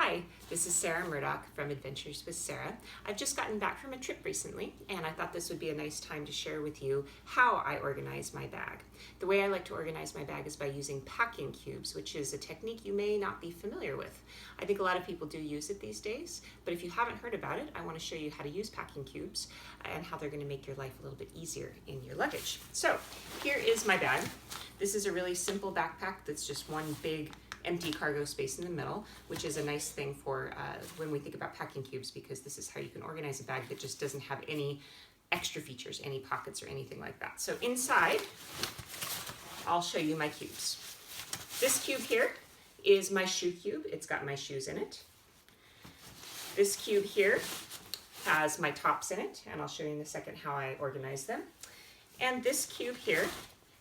Hi, this is Sarah Murdoch from Adventures with Sarah. I've just gotten back from a trip recently, and I thought this would be a nice time to share with you how I organize my bag. The way I like to organize my bag is by using packing cubes, which is a technique you may not be familiar with. I think a lot of people do use it these days, but if you haven't heard about it, I want to show you how to use packing cubes and how they're going to make your life a little bit easier in your luggage. So here is my bag. This is a really simple backpack that's just one big empty cargo space in the middle, which is a nice thing for when we think about packing cubes, because this is how you can organize a bag that just doesn't have any extra features, any pockets or anything like that. So inside, I'll show you my cubes. This cube here is my shoe cube. It's got my shoes in it. This cube here has my tops in it, and I'll show you in a second how I organize them. And this cube here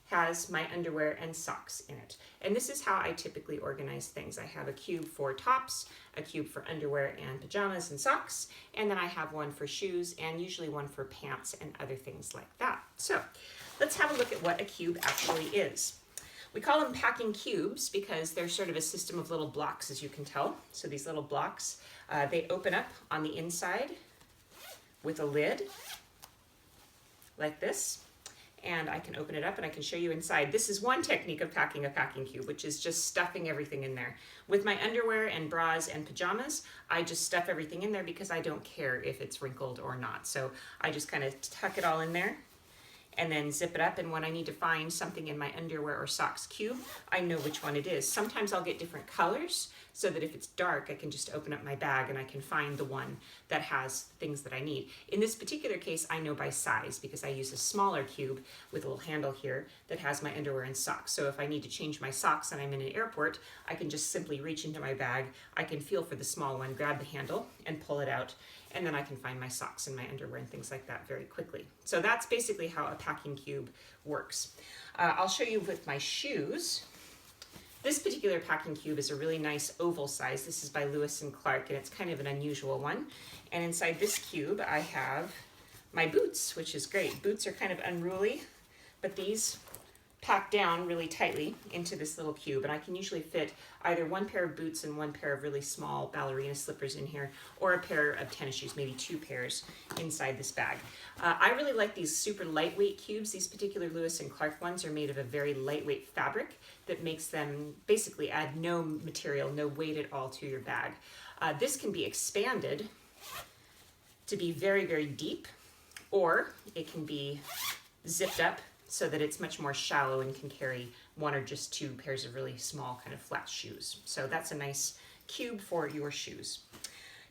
has my underwear and socks in it. And this is how I typically organize things. I have a cube for tops, a cube for underwear and pajamas and socks, and then I have one for shoes and usually one for pants and other things like that. So let's have a look at what a cube actually is. We call them packing cubes because they're sort of a system of little blocks, as you can tell. So these little blocks, they open up on the inside with a lid like this. And I can open it up and I can show you inside. This is one technique of packing a packing cube, which is just stuffing everything in there. With my underwear and bras and pajamas, I just stuff everything in there because I don't care if it's wrinkled or not. So I just kind of tuck it all in there and then zip it up. And when I need to find something in my underwear or socks cube, I know which one it is. Sometimes I'll get different colors so that if it's dark, I can just open up my bag and I can find the one that has things that I need. In this particular case, I know by size because I use a smaller cube with a little handle here that has my underwear and socks. So if I need to change my socks and I'm in an airport, I can just simply reach into my bag. I can feel for the small one, grab the handle and pull it out. And then I can find my socks and my underwear and things like that very quickly. So that's basically how a packing cube works. I'll show you with my shoes. This particular packing cube is a really nice oval size. This is by Lewis & Clark, and it's kind of an unusual one. And inside this cube, I have my boots, which is great. Boots are kind of unruly, but these pack down really tightly into this little cube, and I can usually fit either one pair of boots and one pair of really small ballerina slippers in here, or a pair of tennis shoes, maybe two pairs inside this bag. I really like these super lightweight cubes. These particular Lewis & Clark ones are made of a very lightweight fabric that makes them basically add no material, no weight at all to your bag. This can be expanded to be very, very deep, or it can be zipped up so that it's much more shallow and can carry one or just two pairs of really small kind of flat shoes. So that's a nice cube for your shoes.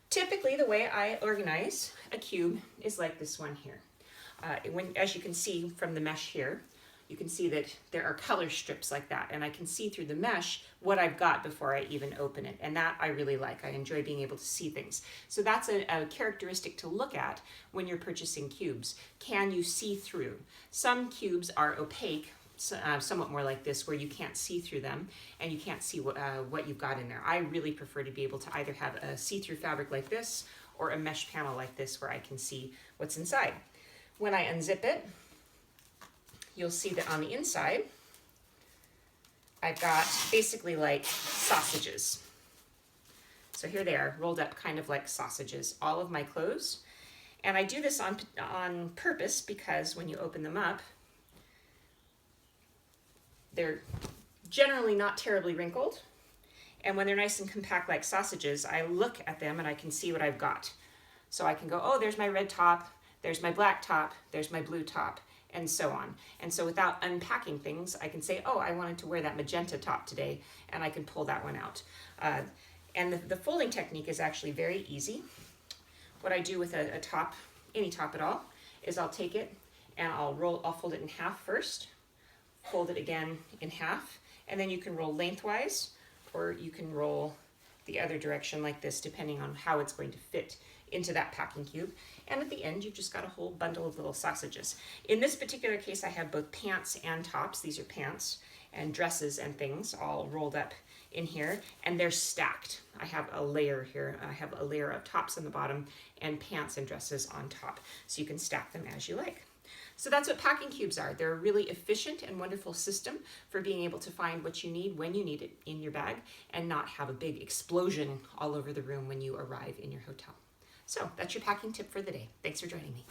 Typically, the way I organize a cube is like this one here. As you can see from the mesh here, you can see that there are color strips like that, and I can see through the mesh what I've got before I even open it, and that I really like. I enjoy being able to see things. So that's a characteristic to look at when you're purchasing cubes. Can you see through? Some cubes are opaque, somewhat more like this, where you can't see through them and you can't see what you've got in there. I really prefer to be able to either have a see-through fabric like this or a mesh panel like this where I can see what's inside. When I unzip it, you'll see that on the inside, I've got basically like sausages. So here they are, rolled up kind of like sausages, all of my clothes. And I do this on purpose because when you open them up, they're generally not terribly wrinkled. And when they're nice and compact like sausages, I look at them and I can see what I've got. So I can go, oh, there's my red top, there's my black top, there's my blue top, and so on. And so without unpacking things, I can say, oh, I wanted to wear that magenta top today, and I can pull that one out. And the folding technique is actually very easy. What I do with a top, any top at all, is I'll take it and I'll fold it in half first, fold it again in half, and then you can roll lengthwise, or you can roll the other direction like this, depending on how it's going to fit into that packing cube. And at the end, you've just got a whole bundle of little sausages. In this particular case, I have both pants and tops. These are pants and dresses and things all rolled up in here, and they're stacked. I have a layer here. I have a layer of tops on the bottom and pants and dresses on top, so you can stack them as you like. So that's what packing cubes are. They're a really efficient and wonderful system for being able to find what you need when you need it in your bag and not have a big explosion all over the room when you arrive in your hotel. So that's your packing tip for the day. Thanks for joining me.